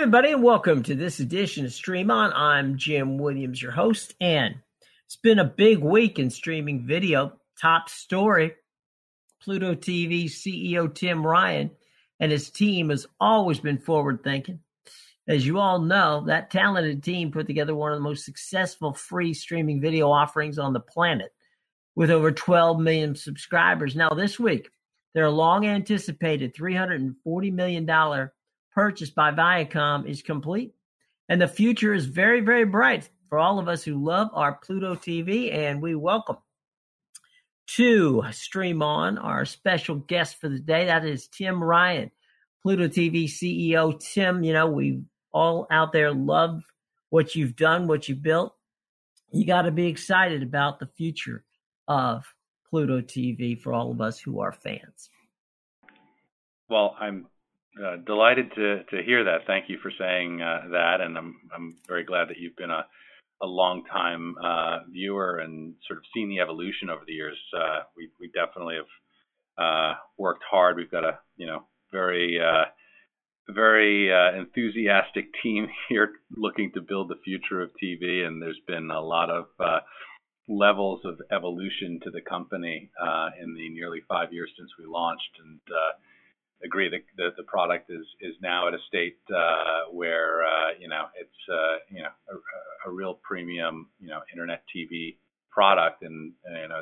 everybody, and welcome to this edition of Stream On. I'm Jim Williams, your host, and it's been a big week in streaming video. Top story, Pluto TV CEO Tim Ryan and his team has always been forward-thinking. As you all know, that talented team put together one of the most successful free streaming video offerings on the planet with over 12 million subscribers. Now, this week, their long-anticipated $340 million purchase by Viacom is complete, and the future is very, very bright for all of us who love our Pluto TV, and we welcome to Stream On our special guest for the day. That is Tim Ryan, Pluto TV CEO. Tim, you know, we all out there love what you've done, what you built. You got to be excited about the future of Pluto TV for all of us who are fans. Well, I'm delighted to hear that. Thank you for saying that, and I'm very glad that you've been a long time viewer and sort of seen the evolution over the years. We definitely have worked hard. We've got a very enthusiastic team here looking to build the future of TV, and there's been a lot of levels of evolution to the company in the nearly 5 years since we launched, and agree that the product is now at a state where it's a real premium internet TV product, and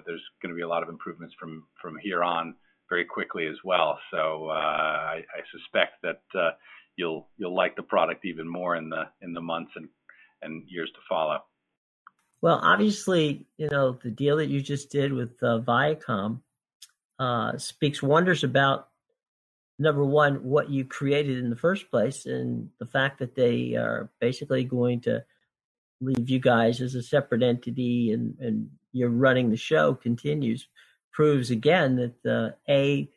there's going to be a lot of improvements from here on very quickly as well. So I suspect that you'll like the product even more in the months and years to follow. Well, obviously, the deal that you just did with Viacom speaks wonders about, number one, what you created in the first place, and the fact that they are basically going to leave you guys as a separate entity and you're running the show continues, proves again that A,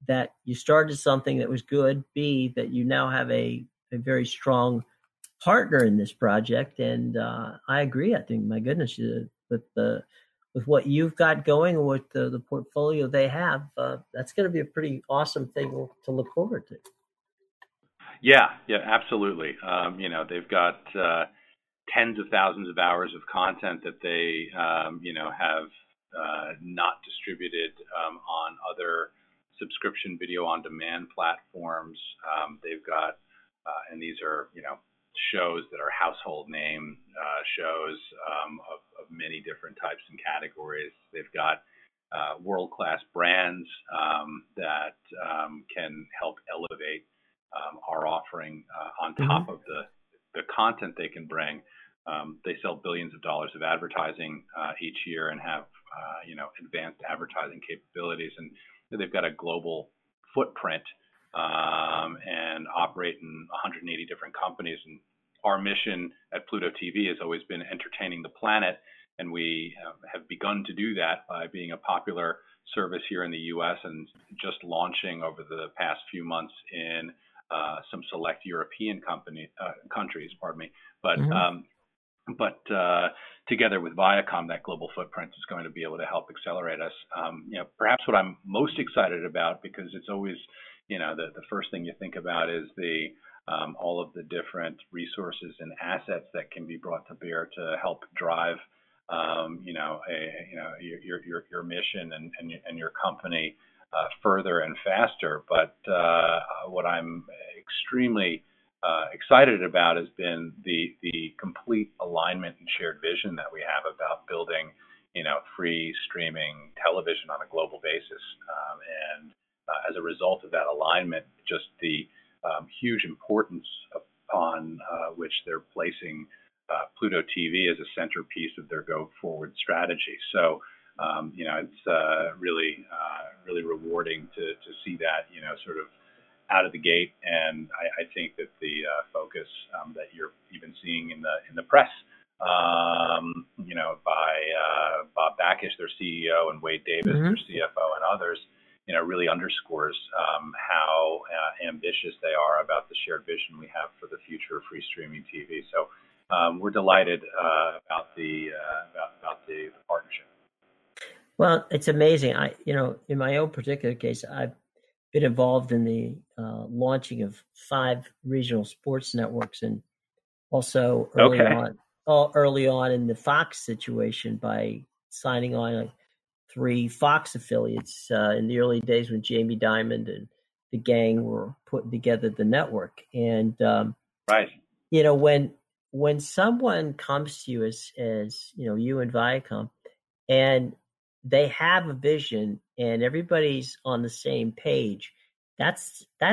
that you started something that was good, B, that you now have a very strong partner in this project. And I agree. I think, my goodness, with what you've got going and with the portfolio they have, that's going to be a pretty awesome thing to look forward to. Yeah, absolutely. They've got tens of thousands of hours of content that they, have not distributed on other subscription video on demand platforms. They've got, and these are, shows that are household name shows of many different types and categories. They've got world-class brands that can help elevate our offering on top of the content they can bring. They sell billions of dollars of advertising each year and have advanced advertising capabilities, and they've got a global footprint and operate in 180 different companies. And our mission at Pluto TV has always been entertaining the planet, and we have begun to do that by being a popular service here in the U.S. and just launching over the past few months in some select European countries. But together with Viacom, that global footprint is going to be able to help accelerate us. Perhaps what I'm most excited about, because it's always, the first thing you think about is all of the different resources and assets that can be brought to bear to help drive, your mission and your company further and faster. But what I'm extremely excited about has been the complete alignment and shared vision that we have about building, free streaming television on a global basis. And as a result of that alignment, just the huge importance upon which they're placing Pluto TV as a centerpiece of their go-forward strategy. So, it's really rewarding to see that, sort of out of the gate. And I think that the focus that you're even seeing in the press, by Bob Bakish, their CEO, and Wade Davis, their CFO, and others, really underscores how ambitious they are about the shared vision we have for the future of free streaming TV. So we're delighted about the partnership. Well, it's amazing. In my own particular case, been involved in the launching of 5 regional sports networks, and also Okay. early on in the Fox situation by signing on like 3 Fox affiliates in the early days when Jamie Dimon and the gang were putting together the network. And Right. you know, when someone comes to you as you know, you and Viacom, and they have a vision and everybody's on the same page, that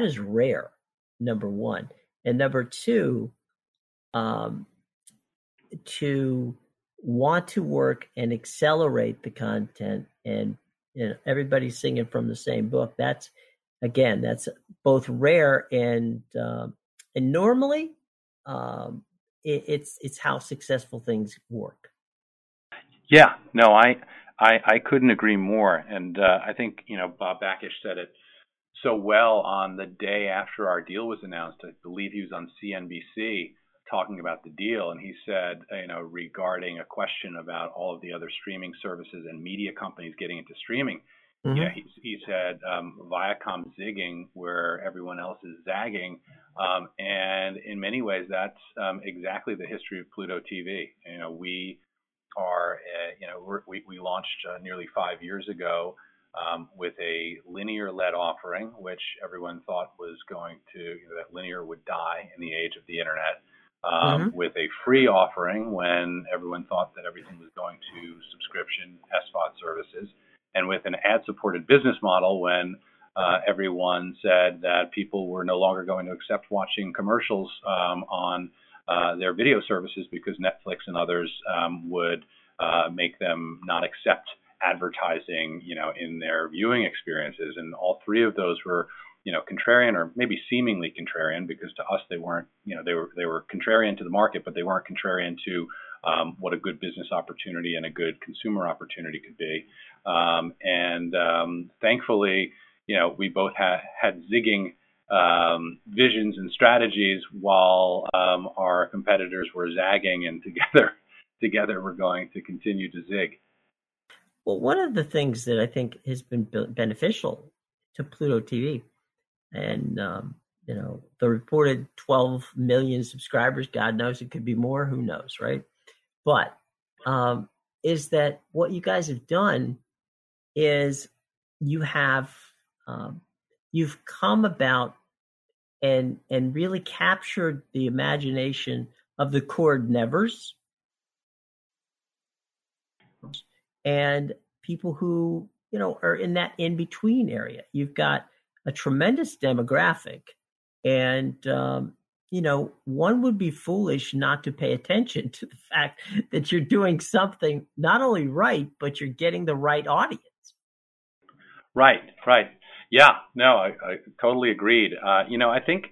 is rare, number one. And number two, um, to want to work and accelerate the content, and you know, everybody's singing from the same book. That's again, that's both rare and normally it's how successful things work. Yeah. No, I couldn't agree more. And I think, Bob Bakish said it so well on the day after our deal was announced. I believe he was on CNBC talking about the deal, and he said, regarding a question about all of the other streaming services and media companies getting into streaming, Mm-hmm. he said Viacom zigging where everyone else is zagging, and in many ways that's exactly the history of Pluto TV. We are, we launched nearly 5 years ago with a linear-led offering, which everyone thought was going to, that linear would die in the age of the internet, Mm-hmm. with a free offering when everyone thought that everything was going to subscription SVOD services, and with an ad-supported business model when everyone said that people were no longer going to accept watching commercials on their video services because Netflix and others would make them not accept advertising, in their viewing experiences. And all three of those were, contrarian, or maybe seemingly contrarian, because to us they weren't, they were contrarian to the market, but they weren't contrarian to what a good business opportunity and a good consumer opportunity could be. Thankfully, we both had zigging visions and strategies while our competitors were zagging, and together we're going to continue to zig. Well, one of the things that I think has been beneficial to Pluto TV, and you know, the reported 12 million subscribers, God knows it could be more, who knows, right? But is that what you guys have done is you have um, you've come about and really captured the imagination of the cord nevers and people who, you know, are in that in between area. You've got a tremendous demographic, and you know, one would be foolish not to pay attention to the fact that you're doing something not only right, but you're getting the right audience. Right, right. Yeah, no, I totally agreed. I think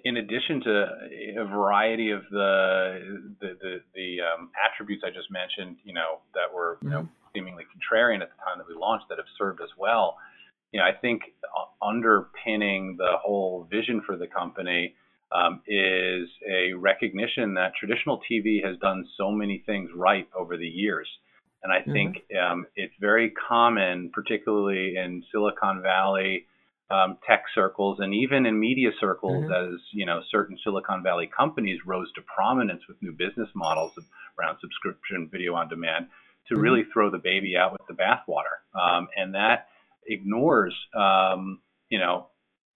in addition to a variety of the attributes I just mentioned, that were Mm-hmm. seemingly contrarian at the time that we launched, that have served us well. I think underpinning the whole vision for the company is a recognition that traditional TV has done so many things right over the years. And I Mm-hmm. think it's very common, particularly in Silicon Valley tech circles, and even in media circles, Mm-hmm. as certain Silicon Valley companies rose to prominence with new business models around subscription video on demand, to Mm-hmm. really throw the baby out with the bathwater, and that ignores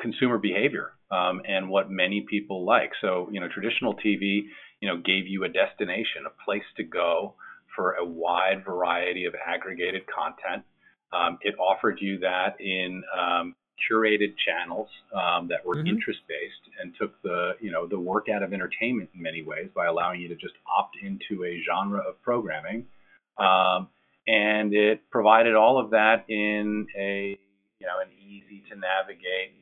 consumer behavior and what many people like. So traditional TV gave you a destination, a place to go for a wide variety of aggregated content. It offered you that in curated channels that were Mm-hmm. interest based, and took the work out of entertainment in many ways by allowing you to just opt into a genre of programming, and it provided all of that in an easy to navigate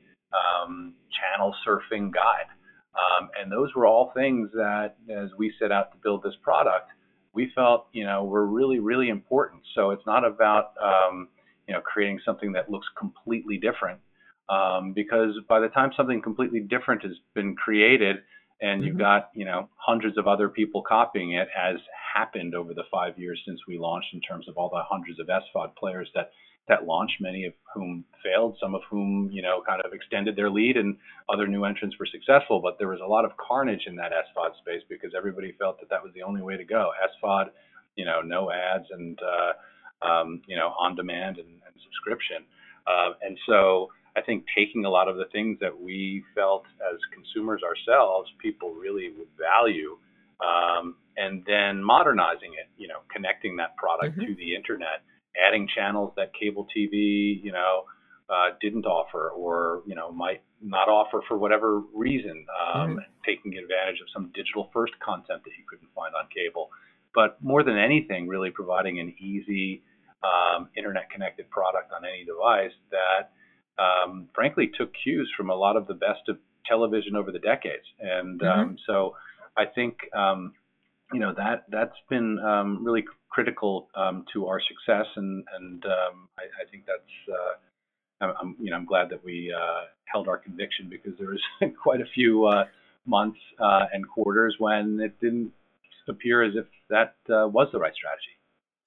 channel surfing guide. And those were all things that, as we set out to build this product, we felt were really, really important. So it's not about creating something that looks completely different, because by the time something completely different has been created, and you've Mm-hmm. got hundreds of other people copying it, as happened over the 5 years since we launched, in terms of all the hundreds of SVOD players that that launched, many of whom failed, some of whom, kind of extended their lead, and other new entrants were successful. But there was a lot of carnage in that SVOD space because everybody felt that was the only way to go. SVOD, no ads and, on demand and subscription. And so I think taking a lot of the things that we felt as consumers ourselves, people really would value, and then modernizing it, connecting that product to the internet, adding channels that cable TV, didn't offer, or, might not offer for whatever reason, taking advantage of some digital first content that you couldn't find on cable. But more than anything, really providing an easy, internet connected product on any device that, frankly, took cues from a lot of the best of television over the decades. And so I think, that's been really critical to our success. And I think that's, I'm glad that we held our conviction, because there was quite a few months and quarters when it didn't appear as if that was the right strategy.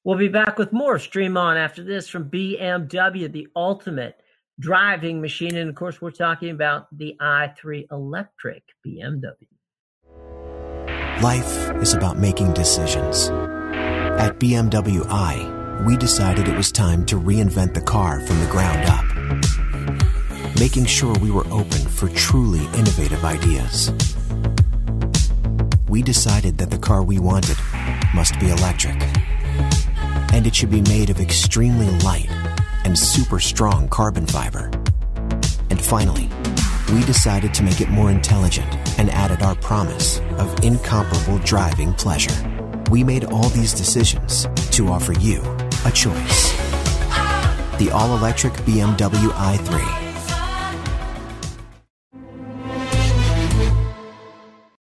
We'll be back with more Stream On after this from BMW, the ultimate driving machine. And of course, we're talking about the i3 electric BMW. Life is about making decisions. At BMW i, we decided it was time to reinvent the car from the ground up, making sure we were open for truly innovative ideas. We decided that the car we wanted must be electric, and it should be made of extremely light and super strong carbon fiber. And finally, we decided to make it more intelligent and added our promise of incomparable driving pleasure. We made all these decisions to offer you a choice. The all-electric BMW i3.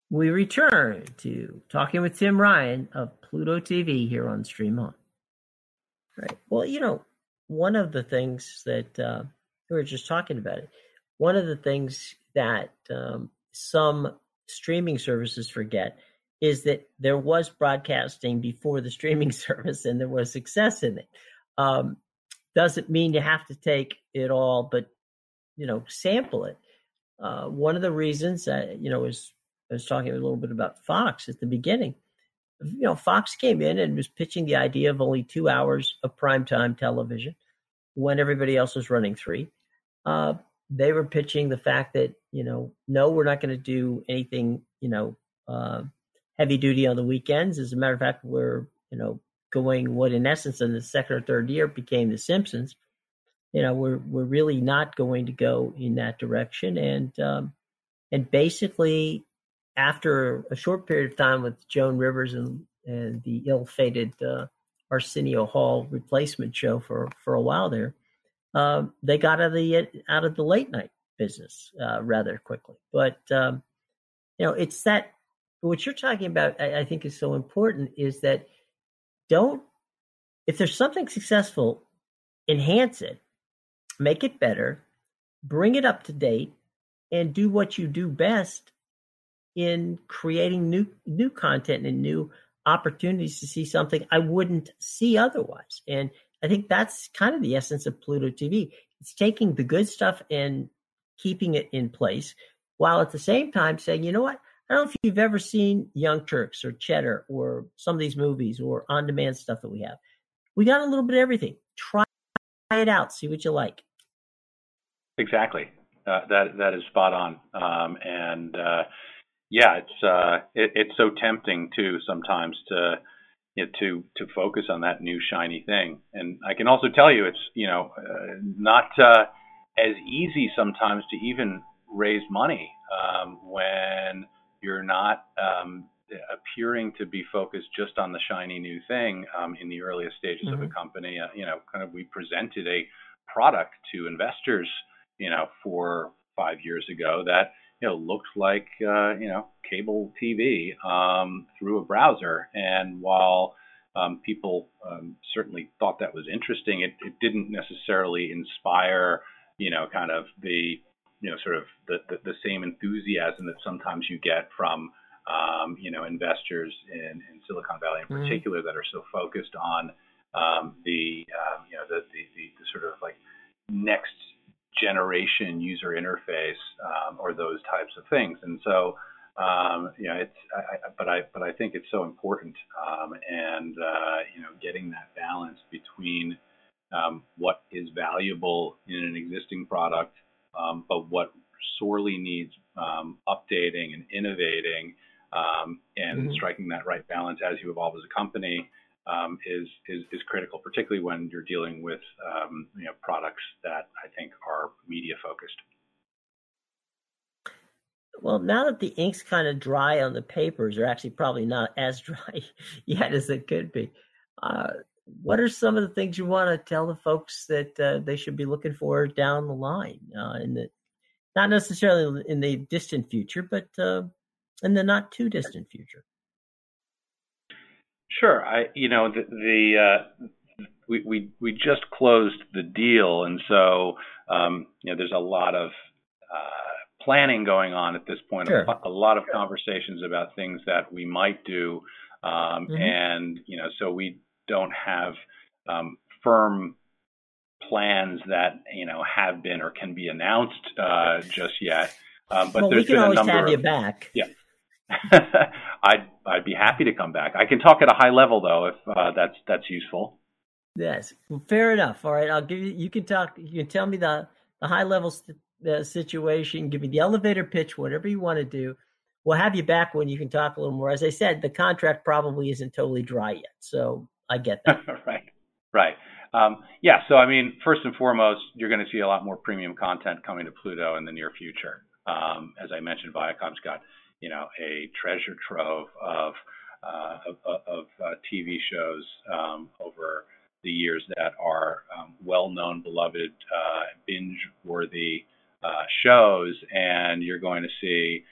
We return to talking with Tim Ryan of Pluto TV here on Stream On. Right. Well, one of the things that we were just talking about it. One of the things that some streaming services forget is that there was broadcasting before the streaming service, and there was success in it. Doesn't mean you have to take it all, but sample it. One of the reasons that I was talking a little bit about Fox at the beginning. Fox came in and was pitching the idea of only 2 hours of primetime television when everybody else was running 3. They were pitching the fact that, no, we're not going to do anything, heavy duty on the weekends. As a matter of fact, we're, going what in essence in the second or third year became The Simpsons. We're really not going to go in that direction. And basically, after a short period of time with Joan Rivers and the ill-fated Arsenio Hall replacement show for a while there, they got out of the late night business rather quickly. But it's that what you're talking about. I think is so important is that if there's something successful, enhance it, make it better, bring it up to date, and do what you do best in creating new content and new opportunities to see something I wouldn't see otherwise. And I think that's kind of the essence of Pluto TV. It's taking the good stuff and keeping it in place, while at the same time saying, you know what? I don't know if you've ever seen Young Turks or Cheddar or some of these movies or on-demand stuff that we have. We got a little bit of everything. Try it out. See what you like. Exactly. That is spot on. Yeah, it's so tempting too sometimes to focus on that new shiny thing. And I can also tell you it's not as easy sometimes to even raise money when you're not appearing to be focused just on the shiny new thing in the earliest stages of a company. We presented a product to investors 4 or 5 years ago that looked like cable TV through a browser. And while people certainly thought that was interesting, it didn't necessarily inspire kind of the sort of the same enthusiasm that sometimes you get from investors in Silicon Valley in particular that are so focused on the the sort of like next generation user interface, or those types of things. And so, but I think it's so important, and getting that balance between what is valuable in an existing product, but what sorely needs updating and innovating, and striking that right balance as you evolve as a company is critical, particularly when you're dealing with products that I think are media focused. Well, now that the ink's kind of dry on the papers, or actually probably not as dry yet as it could be, what are some of the things you want to tell the folks that they should be looking for down the line, not necessarily in the distant future, but in the not too distant future? Sure. We just closed the deal, and so there's a lot of planning going on at this point. Sure. A lot of conversations about things that we might do, and so we don't have firm plans that have been or can be announced just yet. But we can always have you back. Yeah. I'd be happy to come back. I can talk at a high level though, if that's useful. Yes, well, fair enough. All right, I'll give you. You can talk. You can tell me the high level situation. Give me the elevator pitch, whatever you want to do. We'll have you back when you can talk a little more. As I said, the contract probably isn't totally dry yet, so I get that. Right. Yeah. So I mean, first and foremost, you're going to see a lot more premium content coming to Pluto in the near future. As I mentioned, Viacom's got a treasure trove of TV shows over the years that are well-known, beloved, binge-worthy shows, and you're going to see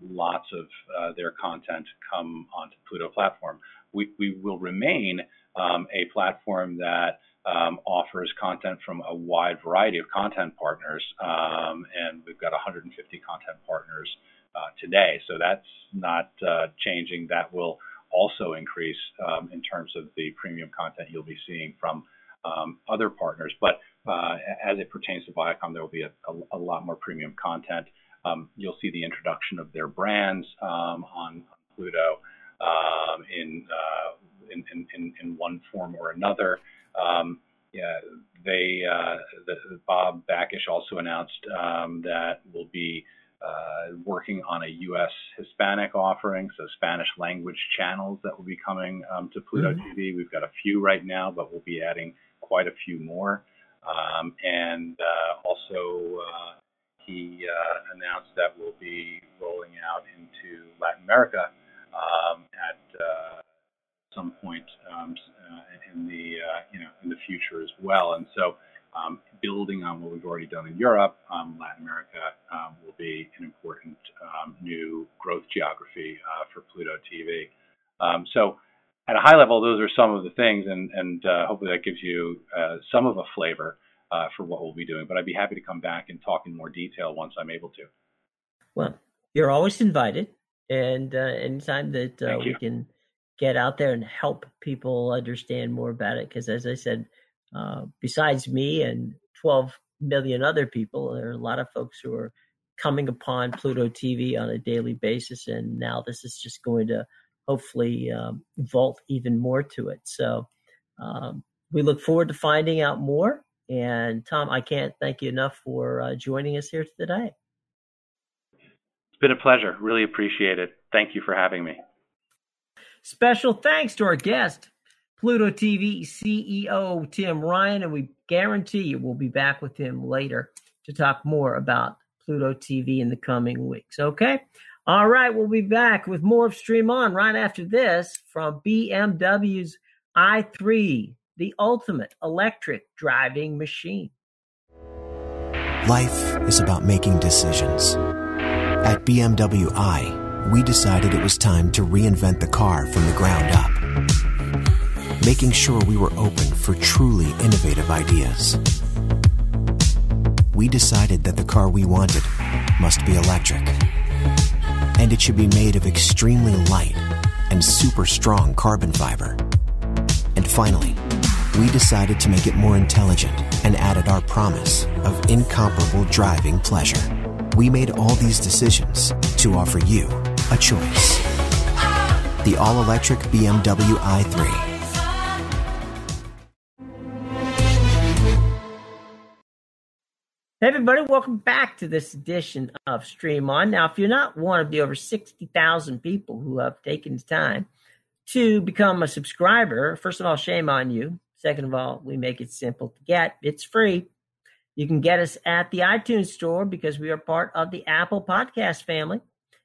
lots of their content come onto Pluto platform. We will remain a platform that offers content from a wide variety of content partners, and we've got 150 content partners today, so that's not changing. That will also increase in terms of the premium content you'll be seeing from other partners. But as it pertains to Viacom, there will be a lot more premium content. You'll see the introduction of their brands on Pluto in one form or another. Bob Bakish also announced that we'll be working on a U.S. Hispanic offering, so Spanish language channels that will be coming to Pluto TV. We've got a few right now, but we'll be adding quite a few more. And also he announced that we'll be rolling out into Latin America at some point in the future as well. And so building on what we've already done in Europe, Latin America will be an important new growth geography for Pluto TV. So at a high level, those are some of the things, and hopefully that gives you some of a flavor for what we'll be doing. But I'd be happy to come back and talk in more detail once I'm able to. Well, you're always invited, and anytime that we can get out there and help people understand more about it, because as I said, besides me and 12 million other people, there are a lot of folks who are coming upon Pluto TV on a daily basis, and now this is just going to hopefully vault even more to it. So we look forward to finding out more. And Tom, I can't thank you enough for joining us here today. It's been a pleasure. Really appreciate it. Thank you for having me. Special thanks to our guest, Pluto TV CEO Tim Ryan, and we guarantee you we'll be back with him later to talk more about Pluto TV in the coming weeks. Okay? All right, we'll be back with more of Stream On right after this from BMW's i3, the ultimate electric driving machine. Life is about making decisions. At BMW i, we decided it was time to reinvent the car from the ground up, making sure we were open for truly innovative ideas. We decided that the car we wanted must be electric, and it should be made of extremely light and super strong carbon fiber. And finally, we decided to make it more intelligent and added our promise of incomparable driving pleasure. We made all these decisions to offer you a choice. The all-electric BMW i3. Hey everybody, welcome back to this edition of Stream On. Now, if you're not one of the over 60,000 people who have taken the time to become a subscriber, first of all, shame on you. Second of all, we make it simple to get. It's free. You can get us at the iTunes store because we are part of the Apple Podcast family.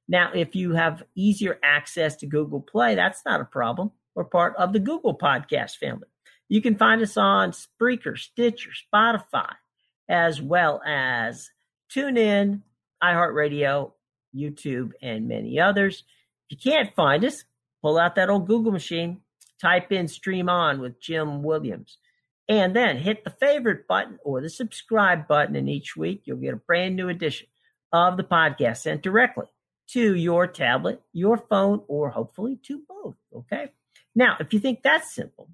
Now, if you have easier access to Google Play, that's not a problem. We're part of the Google Podcast family. You can find us on Spreaker, Stitcher, Spotify, as well as TuneIn, iHeartRadio, YouTube, and many others. If you can't find us, pull out that old Google machine, type in Stream On with Jim Williams, and then hit the favorite button or the subscribe button, and each week you'll get a brand new edition of the podcast sent directly to your tablet, your phone, or hopefully to both, okay? Now, if you think that's simple,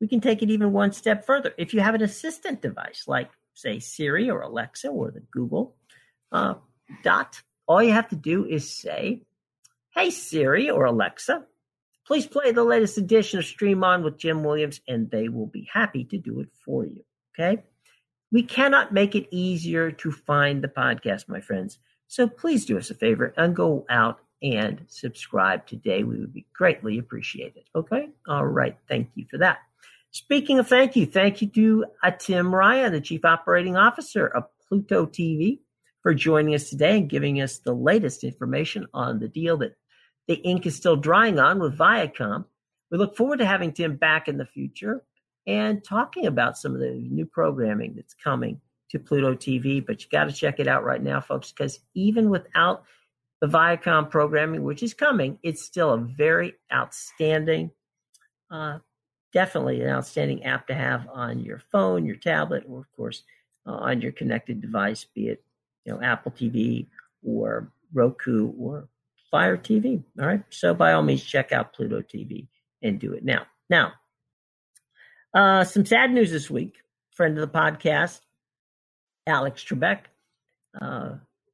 we can take it even one step further. If you have an assistant device like, say, Siri or Alexa or the Google Dot, all you have to do is say, hey, Siri or Alexa, please play the latest edition of Stream On with Jim Williams, and they will be happy to do it for you, okay? We cannot make it easier to find the podcast, my friends, so please do us a favor and go out and subscribe today. We would be greatly appreciated, okay? All right, thank you for that. Speaking of thank you to Tim Ryan, the Chief Operating Officer of Pluto TV, for joining us today and giving us the latest information on the deal that the ink is still drying on with Viacom. We look forward to having Tim back in the future and talking about some of the new programming that's coming to Pluto TV. But you got to check it out right now, folks, because even without the Viacom programming, which is coming, it's still a very outstanding definitely an outstanding app to have on your phone, your tablet, or of course on your connected device, be it Apple TV or Roku or Fire TV. All right, so by all means, check out Pluto TV and do it now. Now, some sad news this week. Friend of the podcast, Alex Trebek,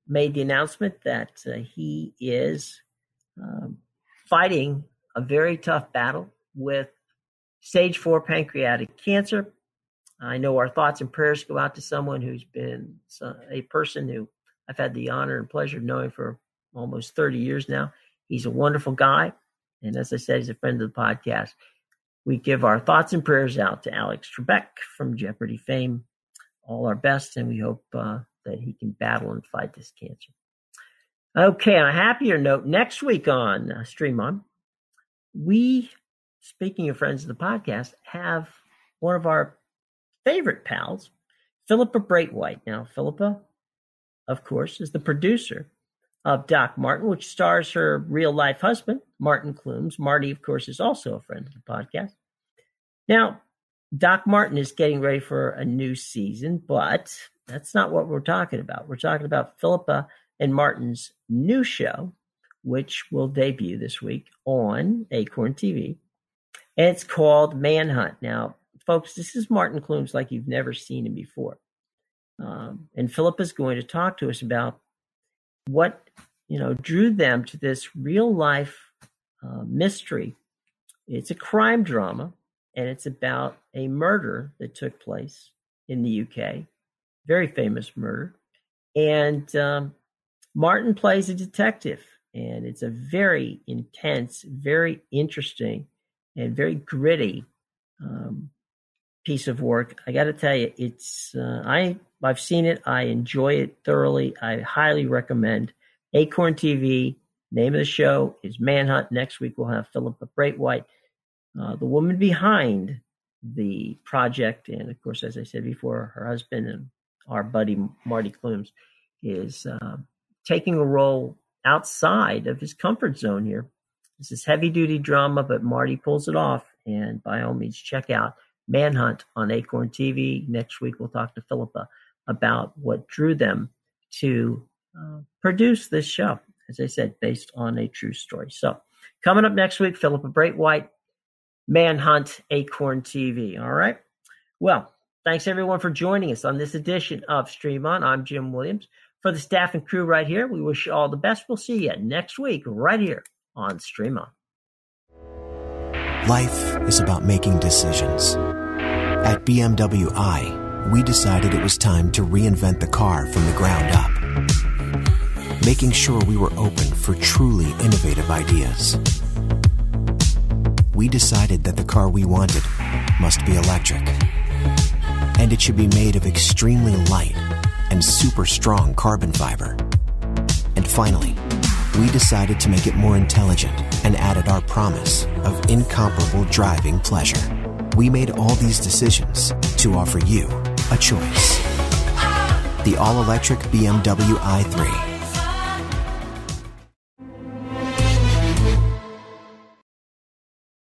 made the announcement that he is fighting a very tough battle with stage 4 pancreatic cancer. I know our thoughts and prayers go out to someone who's been a person who I've had the honor and pleasure of knowing for almost 30 years now. He's a wonderful guy. And as I said, he's a friend of the podcast. We give our thoughts and prayers out to Alex Trebek from Jeopardy fame. All our best, and we hope that he can battle and fight this cancer. Okay, on a happier note, next week on Stream On, we, speaking of friends of the podcast, have one of our favorite pals, Philippa Braithwaite. Now, Philippa, of course, is the producer of Doc Martin, which stars her real-life husband, Martin Clumes. Marty, of course, is also a friend of the podcast. Now, Doc Martin is getting ready for a new season, but that's not what we're talking about. We're talking about Philippa and Martin's new show, which will debut this week on Acorn TV. And it's called Manhunt. Now, folks, this is Martin Clumes like you've never seen him before. And Philippa's going to talk to us about what, drew them to this real life mystery. It's a crime drama, and it's about a murder that took place in the UK, very famous murder. And Martin plays a detective, and it's a very intense, very interesting, and very gritty piece of work. I got to tell you, it's I've seen it. I enjoy it thoroughly. I highly recommend Acorn TV. Name of the show is Manhunt. Next week we'll have Philippa Braithwaite, the woman behind the project, and of course, as I said before, her husband and our buddy Marty Clumes is taking a role outside of his comfort zone here. This is heavy-duty drama, but Marty pulls it off, and by all means, check out Manhunt on Acorn TV. Next week, we'll talk to Philippa about what drew them to produce this show, as I said, based on a true story. So coming up next week, Philippa Braithwaite Manhunt Acorn TV. All right. Well, thanks everyone for joining us on this edition of Stream On. I'm Jim Williams. For the staff and crew right here, we wish you all the best. We'll see you next week right here on Stream On. Life is about making decisions. At BMW I, we decided it was time to reinvent the car from the ground up, making sure we were open for truly innovative ideas. We decided that the car we wanted must be electric, and it should be made of extremely light and super strong carbon fiber. And finally, we decided to make it more intelligent and added our promise of incomparable driving pleasure. We made all these decisions to offer you a choice. The all-electric BMW i3.